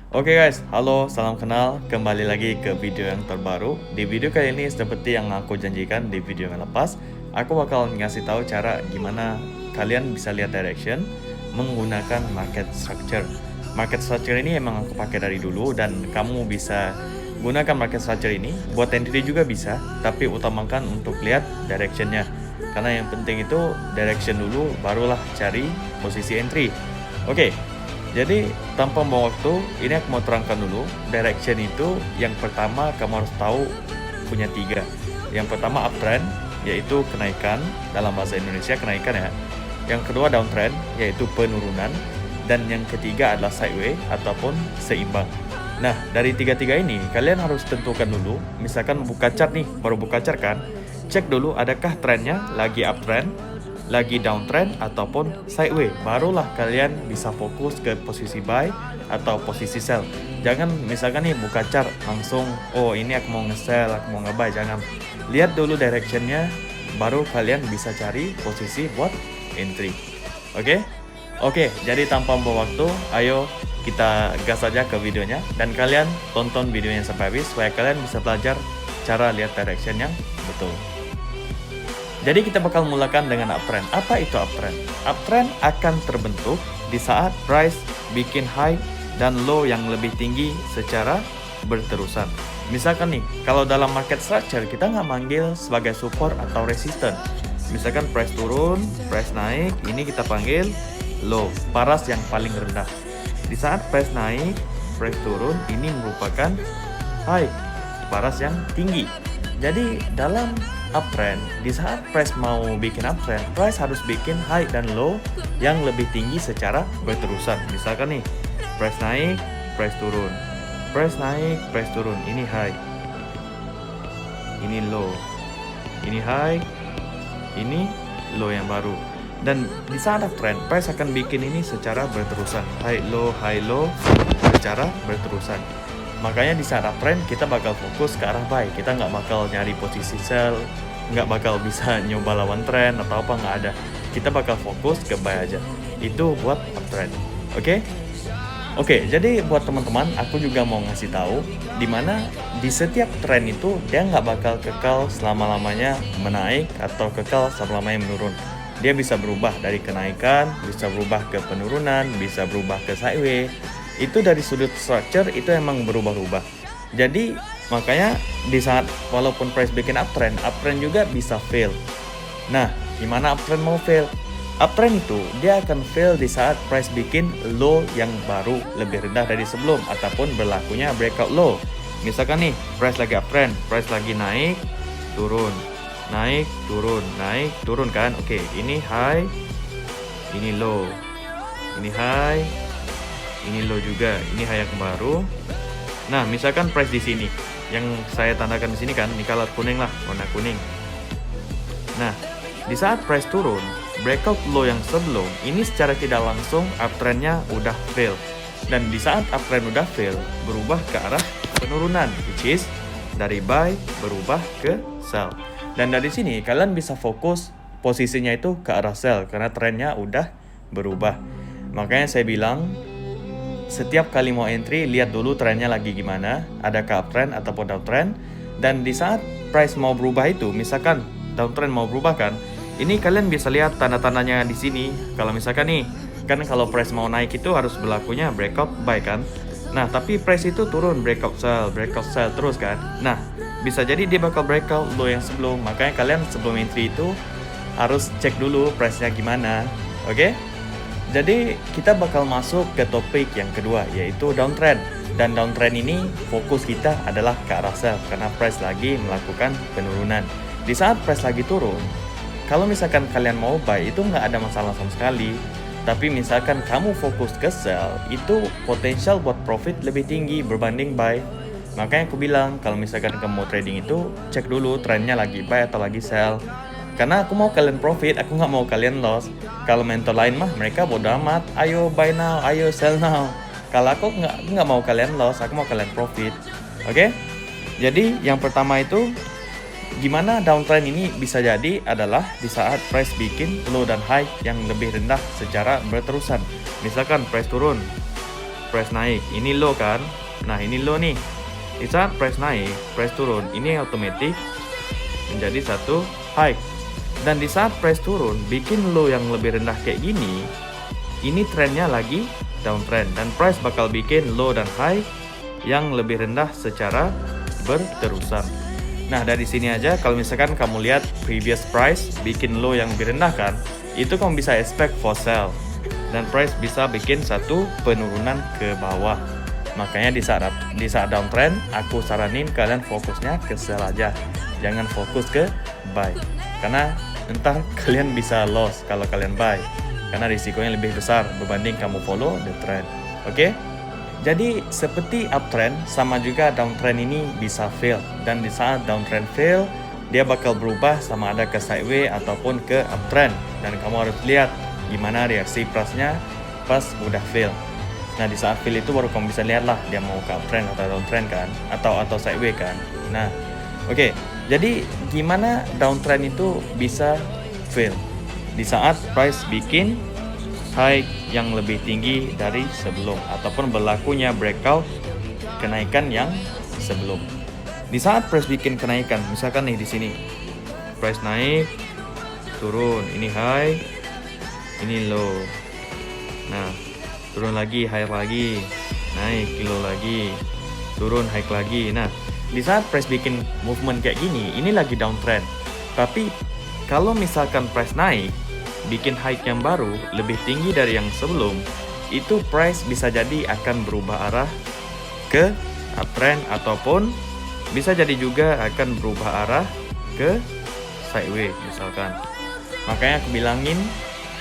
Oke guys, halo, salam kenal. Kembali lagi ke video yang terbaru. Di video kali ini seperti yang aku janjikan di video yang lepas, aku bakal ngasih tahu cara gimana kalian bisa lihat direction menggunakan market structure. Market structure ini emang aku pakai dari dulu dan kamu bisa gunakan market structure ini buat entry juga bisa, tapi utamakan untuk lihat directionnya. Karena yang penting itu direction dulu, barulah cari posisi entry. Oke, jadi tanpa membuang waktu, ini aku mau terangkan dulu. Direction itu yang pertama kamu harus tahu punya tiga. Yang pertama uptrend, yaitu kenaikan, dalam bahasa Indonesia kenaikan ya. Yang kedua downtrend, yaitu penurunan. Dan yang ketiga adalah sideway ataupun seimbang. Nah, dari tiga-tiga ini kalian harus tentukan dulu. Misalkan buka chart nih, baru buka chart kan, cek dulu adakah trennya lagi uptrend, lagi downtrend ataupun sideway, barulah kalian bisa fokus ke posisi buy atau posisi sell. Jangan misalkan nih buka chart langsung, oh ini aku mau nge-sell, aku mau nge-buy. Jangan, lihat dulu directionnya, baru kalian bisa cari posisi buat entry. Oke, jadi tanpa membuang waktu, ayo kita gas aja ke videonya. Dan kalian tonton videonya sampai habis supaya kalian bisa belajar cara lihat direction yang betul. Jadi kita bakal mulakan dengan uptrend. Apa itu uptrend? Uptrend akan terbentuk di saat price bikin high dan low yang lebih tinggi secara berterusan. Misalkan nih, kalau dalam market structure kita nggak manggil sebagai support atau resistance. Misalkan price turun, price naik, ini kita panggil low, paras yang paling rendah. Di saat price naik, price turun, ini merupakan high, paras yang tinggi. Jadi dalam uptrend, di saat price mau bikin uptrend, price harus bikin high dan low yang lebih tinggi secara berterusan. Misalkan nih, price naik, price turun, price naik, price turun, ini high, ini low, ini high, ini low yang baru. Dan di saat uptrend, price akan bikin ini secara berterusan, high low secara berterusan. Makanya di saat uptrend kita bakal fokus ke arah buy. Kita nggak bakal nyari posisi sell, nggak bakal bisa nyoba lawan trend atau apa, nggak ada. Kita bakal fokus ke buy aja. Itu buat uptrend. Oke, jadi buat teman-teman, aku juga mau ngasih tahu dimana di setiap trend itu dia nggak bakal kekal selama-lamanya menaik atau kekal selama-lamanya menurun. Dia bisa berubah dari kenaikan, bisa berubah ke penurunan, bisa berubah ke sideway. Itu dari sudut structure itu emang berubah-ubah. Jadi makanya di saat walaupun price bikin uptrend juga bisa fail. Nah, gimana uptrend mau fail? Uptrend itu dia akan fail di saat price bikin low yang baru lebih rendah dari sebelum ataupun berlakunya breakout low. Misalkan nih, price lagi uptrend, price lagi naik, turun, naik, turun, naik, turun kan? Oke, ini high, ini low, ini high, ini low juga, ini high yang baru. Nah, misalkan price di sini, yang saya tandakan di sini kan, ini color kuning lah, warna kuning. Nah, di saat price turun, breakout low yang sebelum, ini secara tidak langsung uptrendnya udah fail. Dan di saat uptrend udah fail, berubah ke arah penurunan, which is dari buy berubah ke sell. Dan dari sini kalian bisa fokus posisinya itu ke arah sell karena trennya udah berubah. Makanya saya bilang, setiap kali mau entry, lihat dulu trennya lagi gimana, adakah uptrend ataupun downtrend. Dan di saat price mau berubah itu, misalkan downtrend mau berubah kan, ini kalian bisa lihat tanda-tandanya di sini. Kalau misalkan nih, kan kalau price mau naik itu harus berlakunya breakout buy kan. Nah, tapi price itu turun, breakout sell terus kan. Nah, bisa jadi dia bakal breakout low yang sebelum. Makanya kalian sebelum entry itu harus cek dulu price-nya gimana. Oke? Jadi kita bakal masuk ke topik yang kedua, yaitu downtrend. Dan downtrend ini fokus kita adalah ke arah sell karena price lagi melakukan penurunan. Di saat price lagi turun, kalau misalkan kalian mau buy itu nggak ada masalah sama sekali. Tapi misalkan kamu fokus ke sell, itu potensial buat profit lebih tinggi berbanding buy. Makanya aku bilang kalau misalkan kamu mau trading itu cek dulu trennya lagi buy atau lagi sell. Karena aku mau kalian profit, aku nggak mau kalian loss. Kalau mentor lain mah mereka bodo amat, ayo buy now, ayo sell now. Kalau aku nggak mau kalian loss, aku mau kalian profit. Oke? Jadi yang pertama itu, gimana downtrend ini bisa jadi adalah di saat price bikin low dan high yang lebih rendah secara berterusan. Misalkan price turun, price naik, ini low kan. Nah ini low nih. Di saat price naik, price turun, ini otomatis menjadi satu high. Dan di saat price turun bikin low yang lebih rendah kayak gini, ini trennya lagi downtrend dan price bakal bikin low dan high yang lebih rendah secara berterusan. Nah dari sini aja kalau misalkan kamu lihat previous price bikin low yang lebih rendah kan, itu kamu bisa expect for sell dan price bisa bikin satu penurunan ke bawah. Makanya di saat downtrend aku saranin kalian fokusnya ke sell aja, jangan fokus ke buy, karena entar kalian bisa loss kalau kalian buy, karena risikonya lebih besar berbanding kamu follow the trend. Oke? Jadi seperti uptrend, sama juga downtrend ini bisa fail. Dan di saat downtrend fail, dia bakal berubah sama ada ke sideways ataupun ke uptrend. Dan kamu harus lihat gimana reaksi price-nya pas udah fail. Nah di saat fail itu baru kamu bisa lihat lah dia mau ke uptrend atau downtrend kan, atau sideways kan. Nah oke, jadi gimana downtrend itu bisa fail? Di saat price bikin high yang lebih tinggi dari sebelum ataupun berlakunya breakout kenaikan yang sebelum. Di saat price bikin kenaikan, misalkan nih di sini price naik, turun, ini high, ini low. Nah, turun lagi, high lagi, naik, low lagi, turun, high lagi. Nah, di saat price bikin movement kayak gini, ini lagi downtrend. Tapi kalau misalkan price naik bikin high yang baru lebih tinggi dari yang sebelum, itu price bisa jadi akan berubah arah ke uptrend ataupun bisa jadi juga akan berubah arah ke sideways misalkan. Makanya aku bilangin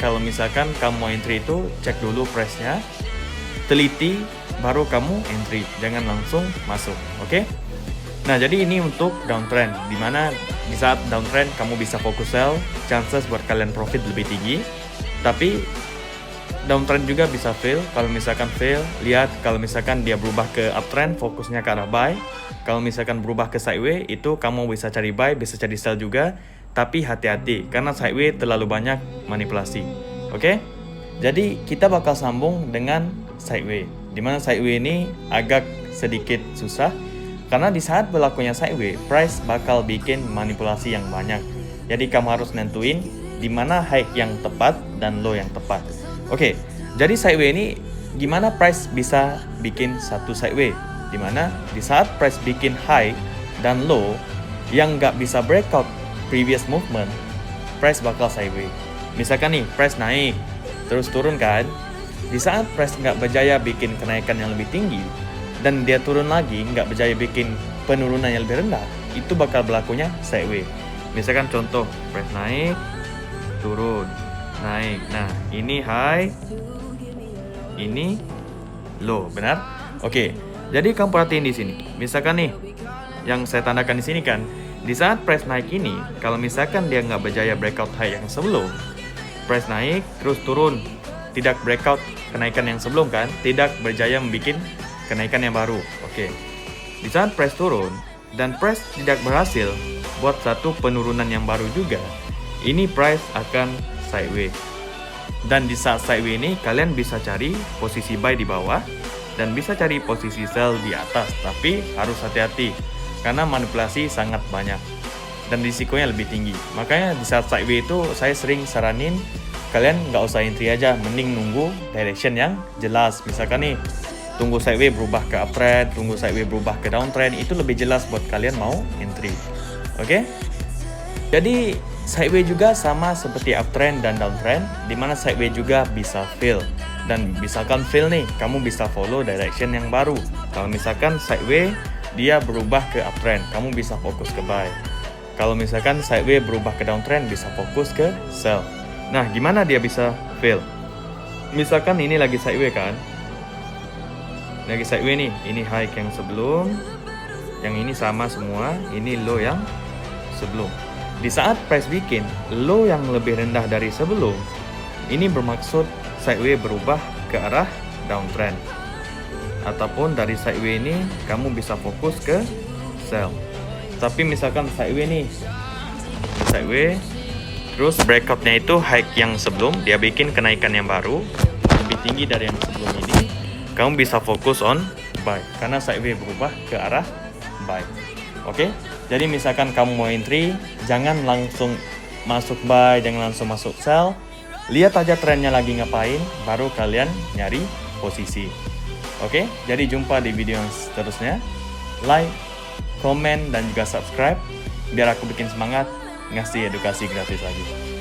kalau misalkan kamu mau entry itu cek dulu price-nya, teliti baru kamu entry, jangan langsung masuk. Oke? Nah jadi ini untuk downtrend, dimana di saat downtrend kamu bisa fokus sell, chances buat kalian profit lebih tinggi. Tapi downtrend juga bisa fail. Kalau misalkan fail, lihat kalau misalkan dia berubah ke uptrend, fokusnya ke arah buy. Kalau misalkan berubah ke sideways, itu kamu bisa cari buy, bisa cari sell juga. Tapi hati-hati, karena sideways terlalu banyak manipulasi. Oke? Jadi kita bakal sambung dengan sideways, dimana sideways ini agak sedikit susah. Karena di saat berlakunya sideways, price bakal bikin manipulasi yang banyak. Jadi kamu harus nentuin di mana high yang tepat dan low yang tepat. Oke, jadi sideways ini gimana price bisa bikin satu sideways? Dimana di saat price bikin high dan low yang nggak bisa breakout previous movement, price bakal sideways. Misalkan nih, price naik, terus turun kan? Di saat price nggak berjaya bikin kenaikan yang lebih tinggi, dan dia turun lagi, nggak berjaya bikin penurunan yang lebih rendah, itu bakal berlakunya sideways. Misalkan contoh, price naik, turun, naik. Nah, ini high, ini low, benar? Oke, jadi kamu perhatiin di sini. Misalkan nih, yang saya tandakan di sini kan, di saat price naik ini, kalau misalkan dia nggak berjaya breakout high yang sebelum, price naik, terus turun, tidak breakout kenaikan yang sebelum kan, tidak berjaya membuat kenaikan yang baru. Oke. Di saat price turun dan price tidak berhasil buat satu penurunan yang baru juga, ini price akan sideways. Dan di saat sideways ini kalian bisa cari posisi buy di bawah dan bisa cari posisi sell di atas, tapi harus hati-hati karena manipulasi sangat banyak dan risikonya lebih tinggi. Makanya di saat sideways itu saya sering saranin kalian nggak usah entry aja, mending nunggu direction yang jelas. Misalkan nih, tunggu sideways berubah ke uptrend, tunggu sideways berubah ke downtrend, itu lebih jelas buat kalian mau entry. Oke? Jadi sideways juga sama seperti uptrend dan downtrend, dimana sideways juga bisa fail. Dan misalkan fail nih, kamu bisa follow direction yang baru. Kalau misalkan sideways dia berubah ke uptrend, kamu bisa fokus ke buy. Kalau misalkan sideways berubah ke downtrend, bisa fokus ke sell. Nah, gimana dia bisa fail? Misalkan ini lagi sideways kan, lagi sideways nih, ini high yang sebelum, yang ini sama semua, ini low yang sebelum. Di saat price bikin low yang lebih rendah dari sebelum, ini bermaksud sideways berubah ke arah downtrend. Ataupun dari sideways ini kamu bisa fokus ke sell. Tapi misalkan sideways nih, sideways, terus breakoutnya itu high yang sebelum, dia bikin kenaikan yang baru lebih tinggi dari yang sebelum ini. kamu bisa fokus on buy karena sideway berubah ke arah buy. Oke, jadi misalkan kamu mau entry, jangan langsung masuk buy, jangan langsung masuk sell. Lihat aja trennya lagi ngapain, baru kalian nyari posisi. Oke, jadi jumpa di video yang seterusnya. Like, komen, dan juga subscribe biar aku bikin semangat ngasih edukasi gratis lagi.